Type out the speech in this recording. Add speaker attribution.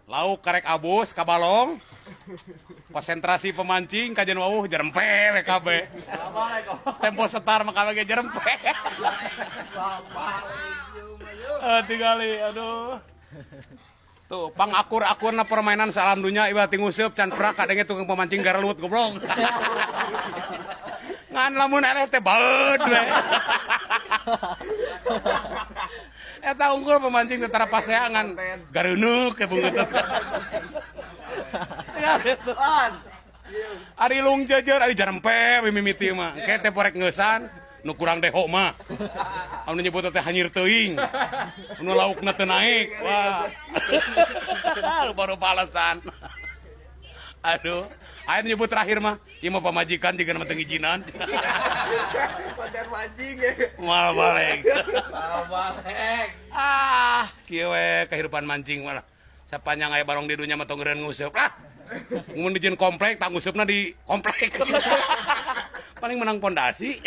Speaker 1: lauk karek abus kabalong konsentrasi pemancing kajian wawuh jerempe WKB tempo setar maka bagi jerempe tinggali aduh tuh pang akur-akurna permainan salam dunya ibarat nguseup can prak kadenge tukang pemancing garelut goblok ngan lamun eleh teh baeud we eta unggul pemancing teu tara paseangan gareunuk ke bungeut ari lung jejer ari jarempe mimiti mah ke teh porek ngeusan nu kurang deho mah anu nyebut teh hanyir teuing nu laukna teu naik wah baru palesan aduh aya nyebut terakhir mah ieu mah pamajikan jiga mah teu ngijinan
Speaker 2: Pacar mancing ya.
Speaker 1: mal balik
Speaker 2: Balik.
Speaker 1: kieu we kehidupan mancing malah sapanjang aya barong di dunya mah tong ngeureun nguseup lah mun dijieun komplek tak ngusupna di komplek paling menang pondasi